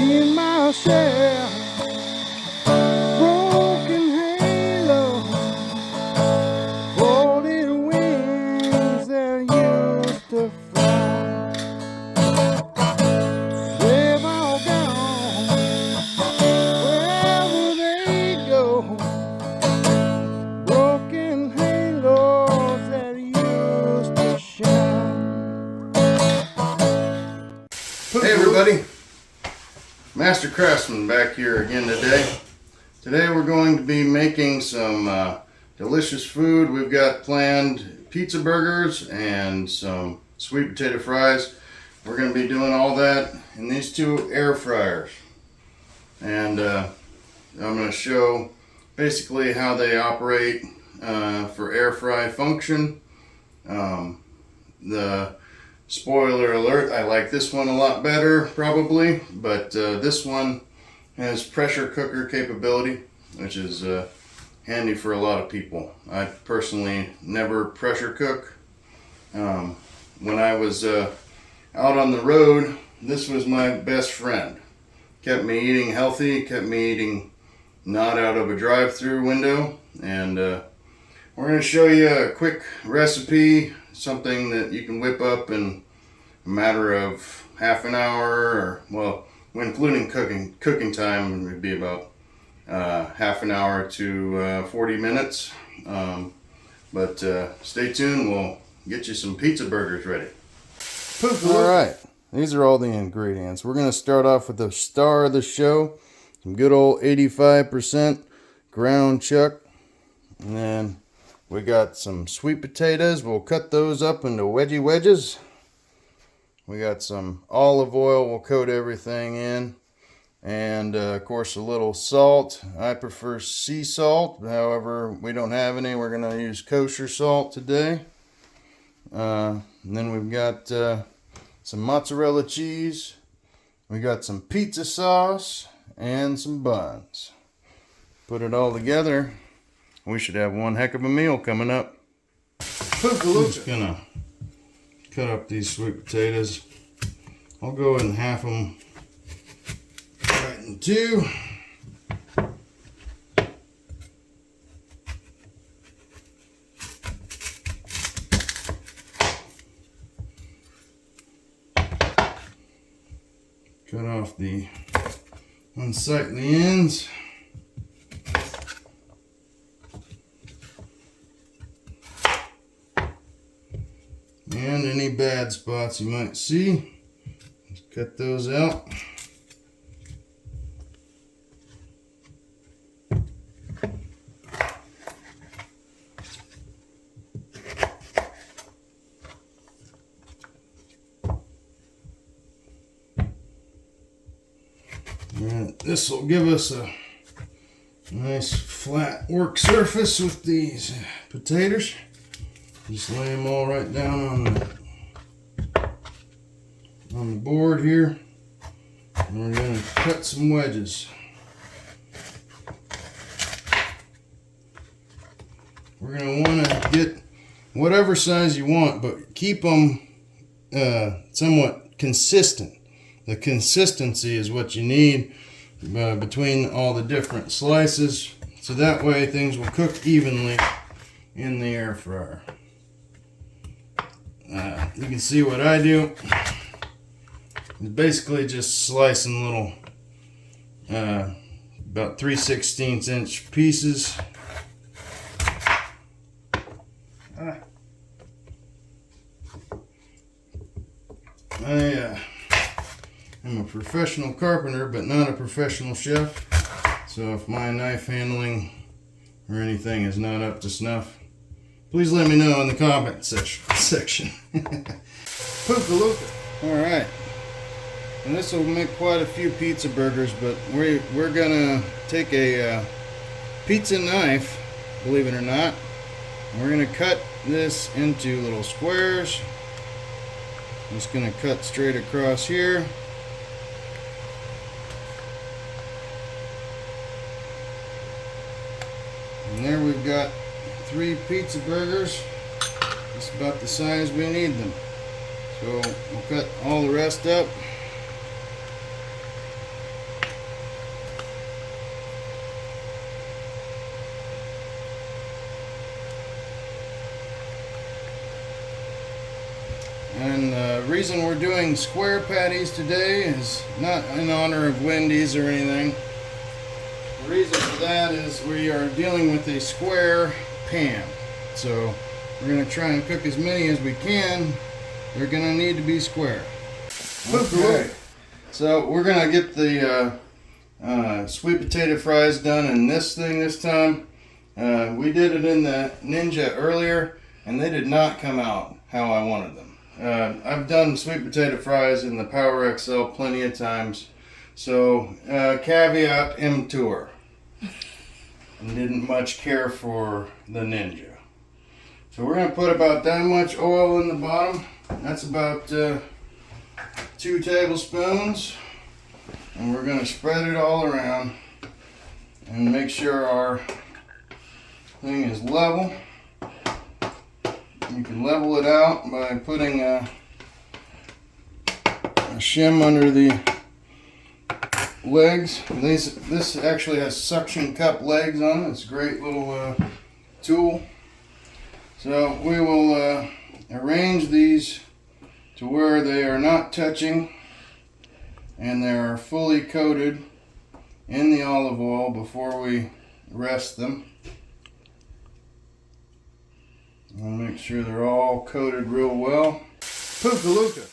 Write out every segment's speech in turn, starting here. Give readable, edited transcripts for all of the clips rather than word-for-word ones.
seen my share, broken halo, folded wings that used to fly. They've all gone wherever they go, broken halos that used to shine. Hey everybody, Master Craffsman back here again today. Today we're going to be making some delicious food. We've got planned pizza burgers and some sweet potato fries. We're going to be doing all that in these two air fryers. And I'm going to show basically how they operate for air fry function. The spoiler alert, I like this one a lot better probably, but this one has pressure cooker capability, which is handy for a lot of people. I personally never pressure cook. When I was out on the road, this was my best friend. Kept me eating healthy, kept me eating not out of a drive-through window, and we're going to show you a quick recipe, something that you can whip up in a matter of half an hour, or, well, including cooking time, it would be about half an hour to 40 minutes. But stay tuned, we'll get you some pizza burgers ready. Alright, these are all the ingredients. We're going to start off with the star of the show, some good old 85% ground chuck, and then we got some sweet potatoes. We'll cut those up into wedges. We got some olive oil. We'll coat everything in. And of course a little salt. I prefer sea salt. However, we don't have any. We're going to use kosher salt today. And then we've got some mozzarella cheese. We got some pizza sauce and some buns. Put it all together. We should have one heck of a meal coming up. I'm just gonna cut up these sweet potatoes. I'll go ahead and half them right in two. Cut off the unsightly ends. And any bad spots you might see, just cut those out. And this will give us a nice flat work surface with these potatoes. Just lay them all right down on the board here. And we're going to cut some wedges. We're going to want to get whatever size you want, but keep them somewhat consistent. The consistency is what you need between all the different slices, so that way things will cook evenly in the air fryer. You can see what I do. It's basically just slicing little about 3/16 inch pieces. I'm a professional carpenter, but not a professional chef. So if my knife handling or anything is not up to snuff, please let me know in the comment section. POOKALOOKA. Alright. And this will make quite a few pizza burgers, but we're gonna take a pizza knife, believe it or not, and we're gonna cut this into little squares. I'm just gonna cut straight across here. And there we've got 3 pizza burgers. Just about the size we need them. So we'll cut all the rest up. And the reason we're doing square patties today is not in honor of Wendy's or anything. The reason for that is we are dealing with a square pan. So we're going to try and cook as many as we can. They're going to need to be square. Okay. So we're going to get the sweet potato fries done in this thing this time. We did it in the Ninja earlier and they did not come out how I wanted them. I've done sweet potato fries in the Power XL plenty of times. So caveat emptor. And didn't much care for the Ninja. So we're going to put about that much oil in the bottom. That's about 2 tablespoons. And we're going to spread it all around and make sure our thing is level. You can level it out by putting a shim under the legs. This actually has suction cup legs on it. It's a great little tool. So we will arrange these to where they are not touching and they are fully coated in the olive oil before we rest them. We'll make sure they're all coated real well. POOKALOOKA.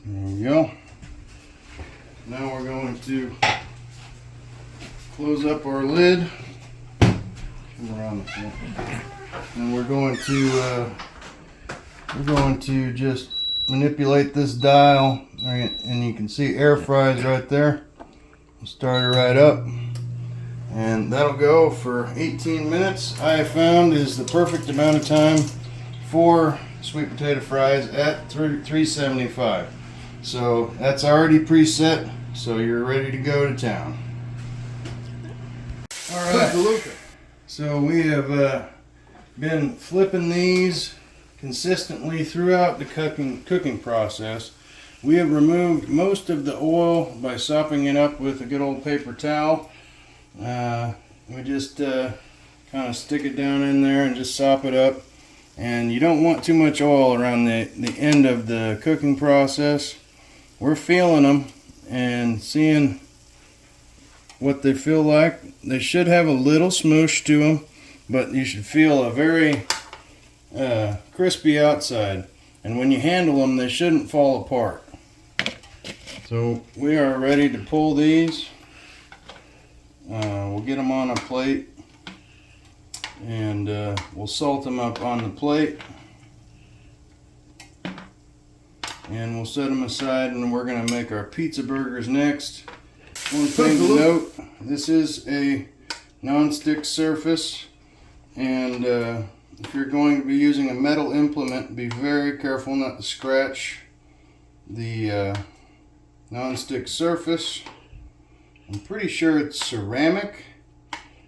There we go. Now we're going to close up our lid. Come around the front. And we're going to just manipulate this dial, and you can see air fries right there. We'll start it right up. And that'll go for 18 minutes. I have found is the perfect amount of time for sweet potato fries at 375. So that's already preset, so you're ready to go to town. Alright, so we have been flipping these consistently throughout the cooking process. We have removed most of the oil by sopping it up with a good old paper towel. We just kind of stick it down in there and just sop it up. And you don't want too much oil around the end of the cooking process. We're feeling them and seeing what they feel like. They should have a little smoosh to them, but you should feel a very crispy outside. And when you handle them, they shouldn't fall apart. So we are ready to pull these. We'll get them on a plate and we'll salt them up on the plate and we'll set them aside, and we're going to make our pizza burgers next. One thing to note, this is a non-stick surface, and if you're going to be using a metal implement, be very careful not to scratch the non-stick surface. I'm pretty sure it's ceramic,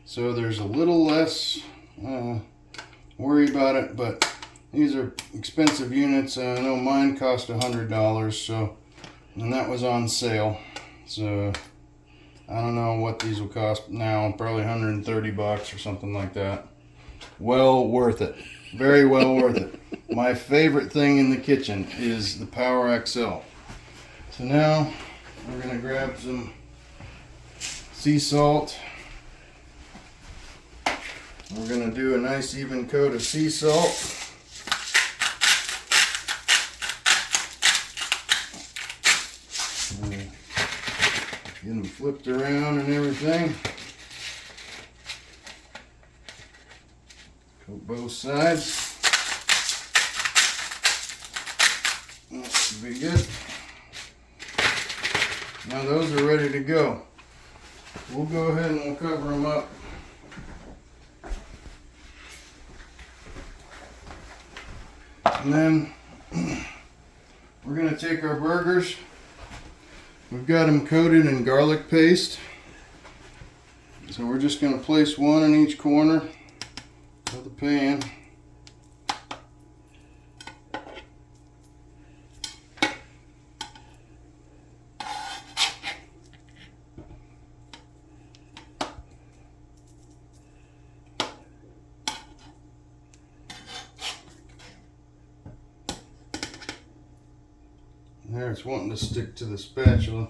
so there's a little less worry about it, but these are expensive units. I know mine cost $100, so, and that was on sale. So I don't know what these will cost now, probably 130 bucks or something like that. Well worth it. Very well worth it. My favorite thing in the kitchen is the Power XL. So now we're going to grab some sea salt. We're going to do a nice even coat of sea salt. Get them flipped around and everything. Coat both sides. That should be good. Now those are ready to go. We'll go ahead and we'll cover them up. And then we're going to take our burgers. We've got them coated in garlic paste. So we're just going to place one in each corner of the pan. There, it's wanting to stick to the spatula.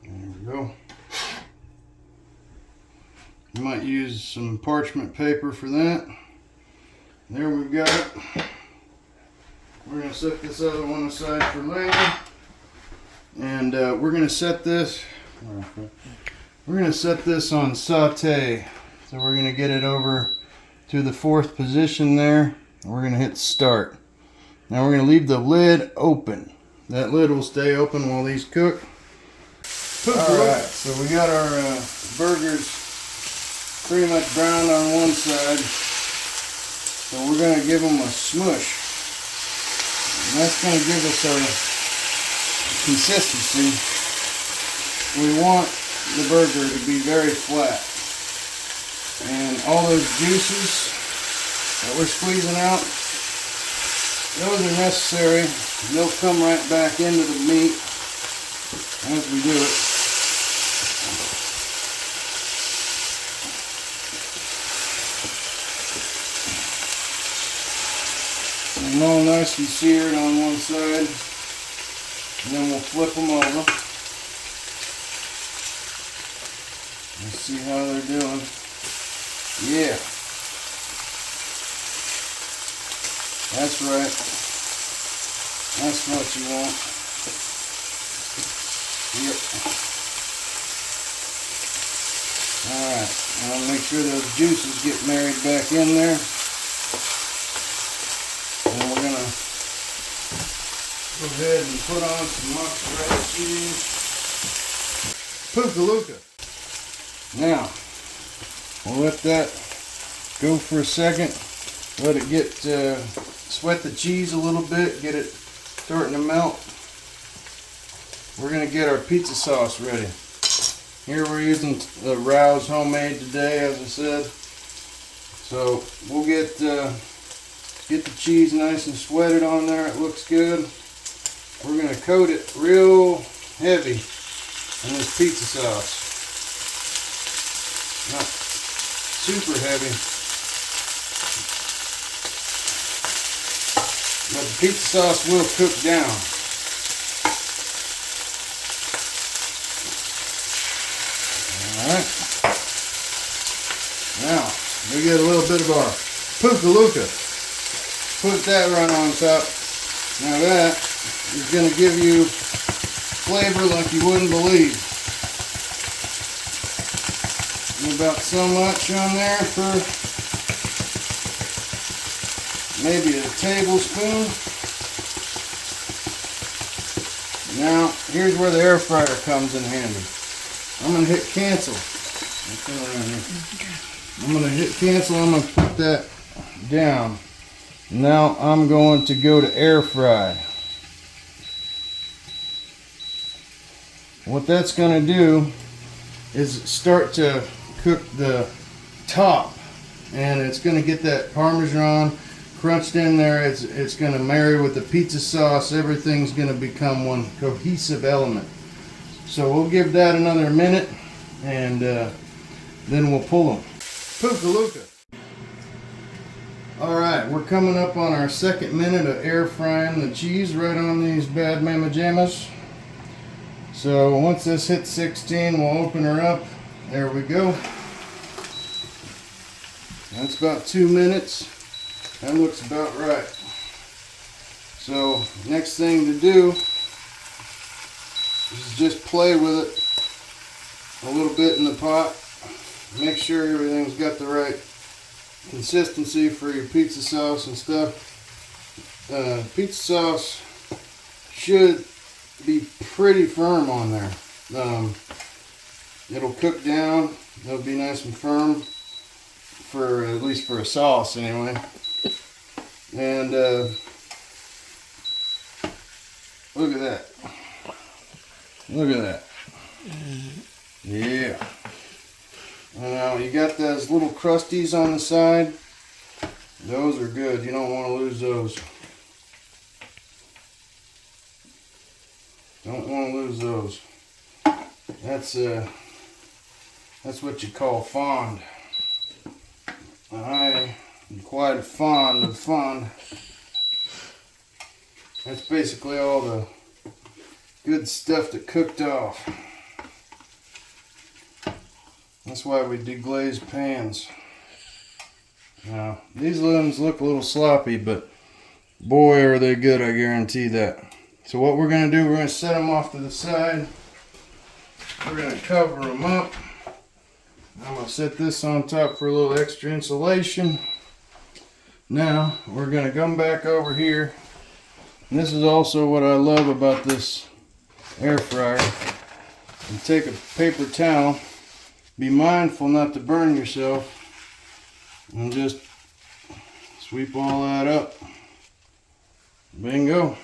There we go. You might use some parchment paper for that. There we've got it. We're going to set this other one aside for later. And we're going to set this on saute. So we're going to get it over to the 4th position there. And we're going to hit start. Now we're going to leave the lid open. That lid will stay open while these cook. Alright, so we got our burgers pretty much browned on one side. So we're going to give them a smush. And that's going to give us our consistency. We want the burger to be very flat. And all those juices that we're squeezing out, those are necessary. They'll come right back into the meat as we do it. And all nice and seared on one side. And then we'll flip them over. Let's see how they're doing. Yeah. That's right. That's what you want. Yep. Alright. I'll make sure those juices get married back in there. And we're going to go ahead and put on some mozzarella cheese. POOKALOOKA. Now, we'll let that go for a second. Let it get, sweat the cheese a little bit, get it starting to melt. We're going to get our pizza sauce ready. Here we're using the Rouse homemade today, as I said. So we'll get the cheese nice and sweated on there. It looks good. We're going to coat it real heavy in this pizza sauce. Not super heavy, but the pizza sauce will cook down. Alright. Now, we get a little bit of our POOKALOOKA. Put that right on top. Now that is going to give you flavor like you wouldn't believe. About so much on there for maybe a tablespoon. Now, here's where the air fryer comes in handy. I'm going to hit cancel. I'm going to hit cancel. I'm going to put that down. Now I'm going to go to air fry. What that's going to do is start to cook the top, and it's going to get that Parmesan crunched in there. It's going to marry with the pizza sauce. Everything's going to become one cohesive element. So we'll give that another minute, and then we'll pull them. POOKALOOKA. Alright, we're coming up on our 2nd minute of air frying the cheese right on these bad mama jammas. So once this hits 16, we'll open her up. There we go. That's about 2 minutes. That looks about right. So next thing to do is just play with it a little bit in the pot. Make sure everything's got the right consistency for your pizza sauce and stuff. Pizza sauce should be pretty firm on there. It'll cook down. It'll be nice and firm, for at least for a sauce anyway. And look at that. Look at that. Yeah. Now you got those little crusties on the side. Those are good. You don't want to lose those. Don't want to lose those. That's what you call fond. I I'm quite fond of fun. That's basically all the good stuff that cooked off. That's why we deglaze pans. Now, these ones look a little sloppy, but boy are they good, I guarantee that. So what we're going to do, we're going to set them off to the side. We're going to cover them up. I'm going to set this on top for a little extra insulation. Now, we're going to come back over here. And this is also what I love about this air fryer. You take a paper towel, be mindful not to burn yourself, and just sweep all that up. Bingo.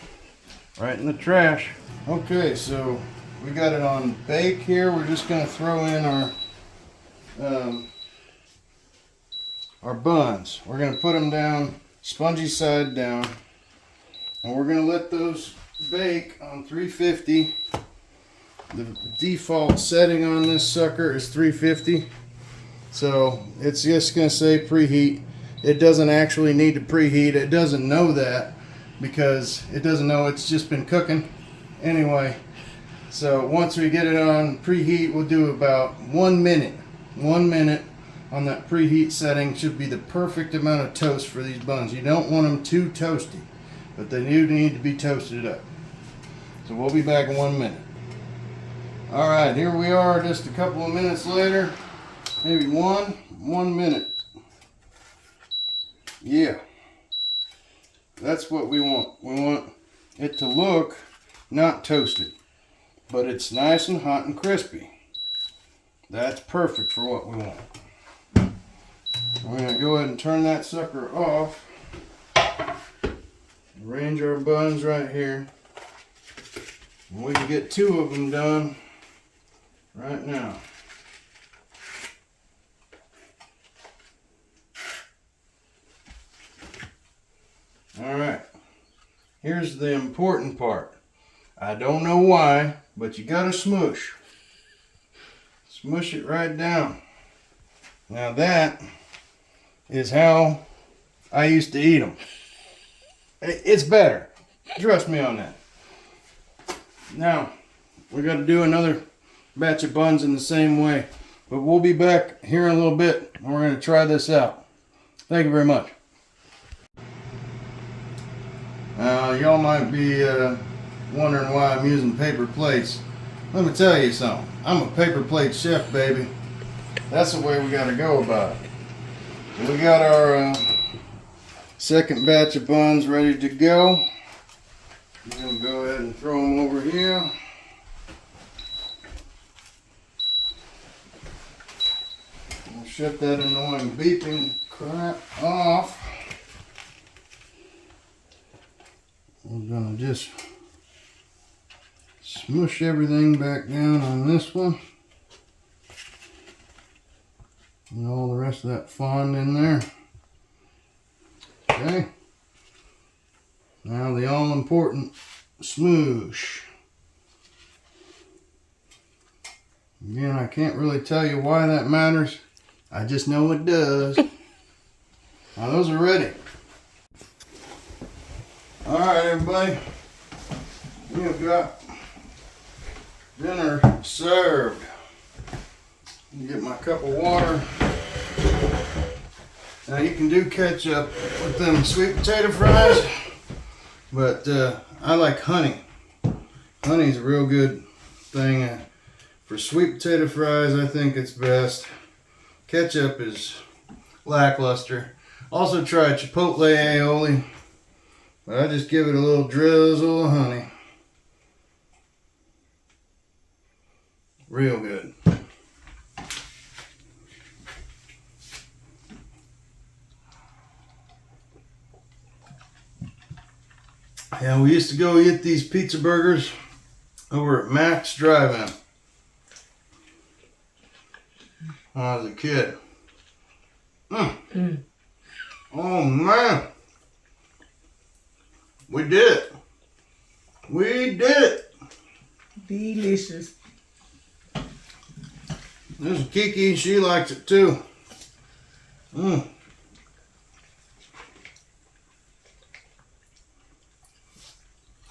Right in the trash. Okay, so we got it on bake here. We're just going to throw in our buns. We're going to put them down, spongy side down, and we're going to let those bake on 350. The default setting on this sucker is 350. So it's just going to say preheat. It doesn't actually need to preheat. It doesn't know that because it doesn't know it's just been cooking anyway. So once we get it on preheat, we'll do about 1 minute. 1 minute on that preheat setting should be the perfect amount of toast for these buns. You don't want them too toasty, but they do need to be toasted up. So we'll be back in 1 minute. All right, here we are just a couple of minutes later. Maybe one minute. Yeah. That's what we want. We want it to look not toasted, but it's nice and hot and crispy. That's perfect for what we want. We're going to go ahead and turn that sucker off. Arrange our buns right here. And we can get 2 of them done right now. All right, here's the important part. I don't know why, but you gotta smush. Smush it right down. Now that is how I used to eat them. It's better. Trust me on that. Now, we're gonna do another batch of buns in the same way, but we'll be back here in a little bit and we're gonna try this out. Thank you very much. Y'all might be wondering why I'm using paper plates. Let me tell you something. I'm a paper plate chef, baby. That's the way we gotta go about it. So we got our second batch of buns ready to go. I'm gonna go ahead and throw them over here. We'll shut that annoying beeping crap off. We're gonna just smush everything back down on this one. And all the rest of that fond in there. Okay. Now the all important smoosh. Again, I can't really tell you why that matters. I just know it does. Now those are ready. All right, everybody. We have got dinner served. Get my cup of water. Now you can do ketchup with them sweet potato fries, but I like honey. Honey's a real good thing. For sweet potato fries, I think it's best. Ketchup is lackluster. Also try chipotle aioli, but I just give it a little drizzle of honey. Real good. Yeah, we used to go eat these pizza burgers over at Mac's Drive-In when I was a kid. Oh man, we did it. We did it. Delicious. This is Kiki, she likes it too.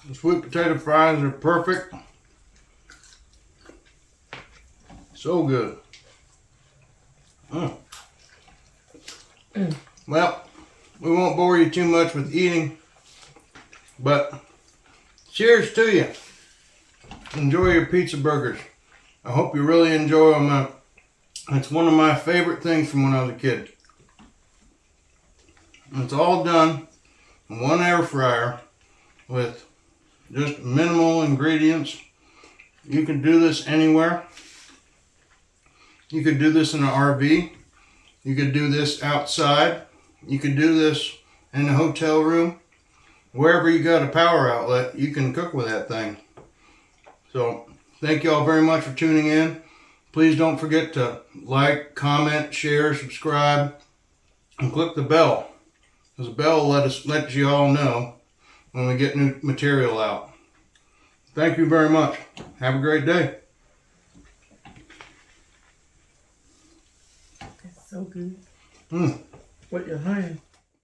The sweet potato fries are perfect. So good. Well, we won't bore you too much with eating, but cheers to you. Enjoy your pizza burgers. I hope you really enjoy them. It's one of my favorite things from when I was a kid. It's all done in one air fryer with just minimal ingredients. You can do this anywhere. You could do this in an RV. You could do this outside. You could do this in a hotel room. Wherever you got a power outlet, you can cook with that thing. So, thank you all very much for tuning in. Please don't forget to like, comment, share, subscribe, and click the bell. Because the bell will let you all know when we get new material out. Thank you very much. Have a great day. That's so good. Mm. With your honey.